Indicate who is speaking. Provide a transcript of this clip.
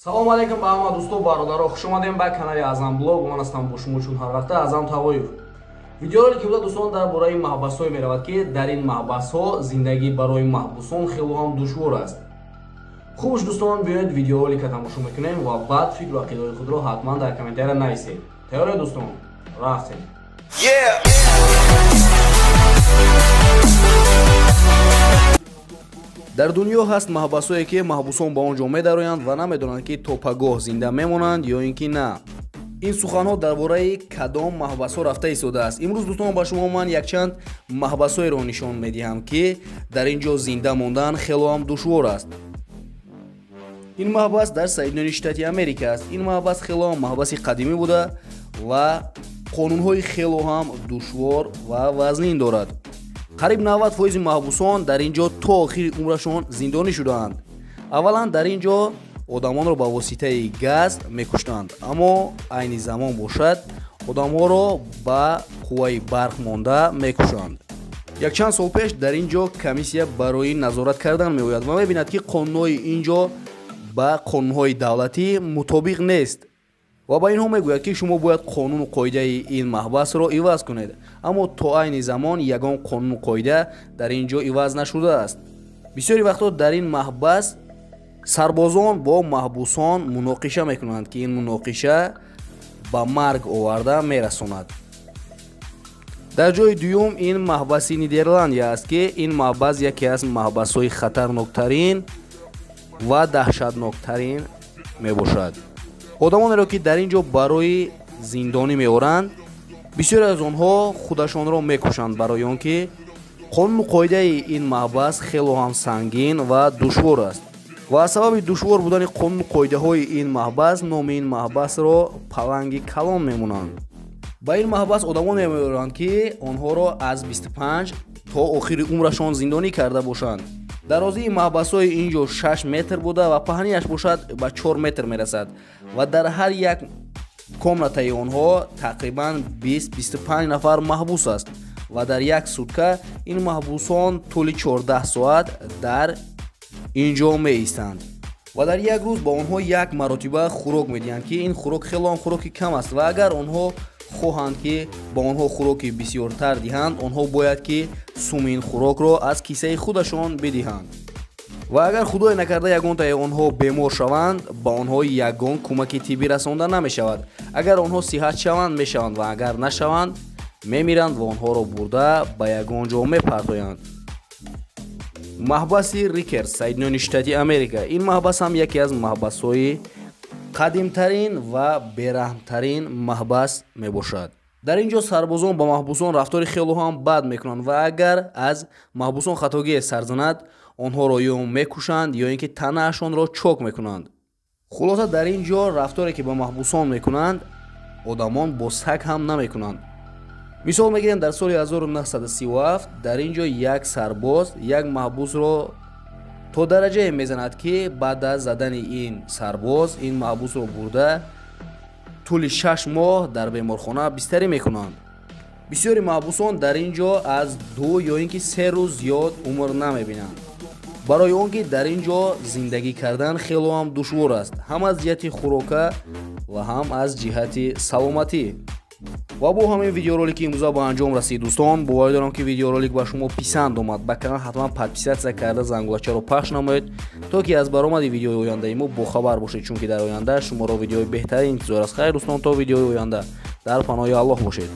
Speaker 1: Салом алейкум ба ҳама дӯсту бародаро, хуш омадем ба канали Азам блог. Ман ҳастам бо шумо чун ҳар вақта Азам Тавоев. Видеоролик ки буда дӯстон дар бораи маҳбасҳое меравад ки дар ин маҳбасҳо зиндагӣ барои маҳбусон хело ҳам душвор аст. Хубш дӯстон, биёед видеоролика тамошо мекунем ва баъд фикру ақидаи худро ҳатман дар комментария нависед. Тайёре дӯстон? Рафтем. дар дунё ҳаст маҳбасое ки маҳбусон ба он ҷо медароянд ва намедонанд ки то пагоҳ зинда мемонанд ё ин ки на. ин суханҳо дар бораи кадом маҳбасҳо рафта истодааст. имрӯз дӯстон ба шумо ман якчанд маҳбасҳоеро нишон медиҳам ки дар ин ҷо зинда мондан хело ҳам душвор аст. ин маҳбас дар Соединёни Штати Америка аст. ин маҳбас хело ҳам маҳбаси қадимӣ буда ва қонунҳои хело ҳам душвор ва вазнин дорад. қариб 90% маҳбусон дар ин ҷо то охири умрашон зиндонӣ шудаанд. аввалан дар ин ҷо одамонро ба воситаи газ мекуштанд, аммо айни замон бошад одамҳоро ба қувваи барқ монда мекушанд. якчанд сол пеш дар ин ҷо комиссия барои назорат кардан меояд ва мебинад ки қонунҳои ин ҷо ба қонунҳои давлатӣ мутобиқ нест ва ба инҳо мегӯяд ки шумо бояд қонуну қоидаи ин маҳбасро иваз кунед, аммо то айни замон ягон қонуну қоида дар ин ҷо иваз нашудааст. бисёри вақтҳо дар ин маҳбас сарбозон бо маҳбусон муноқиша мекунанд ки ин муноқиша ба марг оварда мерасонад. дар ҷои дуюм ин маҳбаси Нидерландия аст ки ин маҳбас яке аз маҳбасҳои хатарноктарин ва даҳшатноктарин мебошад. одамонеро ки дар ин ҷо барои зиндонӣ меоранд, бисёре аз онҳо худашонро мекушанд барои он ки қонуну қоидаи ин маҳбас хело ҳам сангин ва душвор аст ва аз сабаби душвор будани қонуну қоидаҳои ин маҳбас номи ин маҳбасро паланги калон мемонанд. ба ин маҳбас одамоне меоранд ки онҳоро аз 25 то охири умрашон зиндонӣ карда бошанд. дарозии маҳбасҳои ин ҷо 6 метр буда ва паҳнияш бошад ба 4 метр мерасад ва дар ҳар як комнатаи онҳо тақрибан 20-25 нафар маҳбус аст ва дар як сутка ин маҳбусон тӯли 14 соат дар ин ҷо меистанд ва дар як рӯз ба онҳо як маротиба хӯрок медиҳанд ки ин хӯрок хело ҳам хӯроки кам аст ва агар онҳо хоҳанд ки ба онҳо хӯроки бисёртар диҳанд, онҳо бояд ки суми ин хӯрокро аз кисаи худашон бидиҳанд ва агар худое накарда ягонтаи онҳо бемор шаванд, ба онҳо ягон кӯмаки тиббӣ расонда намешавад. агар онҳо сиҳат шаванд, мешаванд ва агар нашаванд, мемиранд ва онҳоро бурда ба ягон ҷо мепартоянд. маҳбаси Рикерс, Соединёни Штати Америка. ин маҳбас ҳам яке аз маҳбасҳои қадимтарин ва бераҳмтарин маҳбас мебошад. дар ин ҷо сарбозон ба маҳбусон рафтори хело ҳам бад мекунанд ва агар аз маҳбусон хатогие сар занад, онҳоро ё мекушанд ё ин ки танаашонро чок мекунанд. хулоса дар ин ҷо рафторе ки ба маҳбусон мекунанд, одамон бо саг ҳам намекунанд. мисол мегирем дар соли 1937 дар ин ҷо як сарбоз як маҳбусро то дараҷае мезанад ки баъд аз задани ин сарбоз ин маҳбусро бурда тӯли 6 моҳ дар беморхона бистарӣ мекунанд. бисёри маҳбусон дар ин ҷо аз 2 ё ин ки 3 рӯз зиёд умр намебинанд, барои он ки дар ин ҷо зиндагӣ кардан хело ҳам душвор аст, ҳам аз ҷиҳати хӯрока ва ҳам аз ҷиҳати саломатӣ. ва бо ҳамин видеоролики имрӯза ба анҷом расид дӯстон. боварӣ дорам ки видеоролик ба шумо писанд омад. ба канал ҳатман подписатсия карда зангулачаро пахш намоед, то ки аз баромади видеои ояндаи мо бохабар бошед, чунки дар оянда шуморо видеои беҳтарин интизор аст. хайр дӯстон, то видеои оянда дар паноҳи Аллоҳ бошед.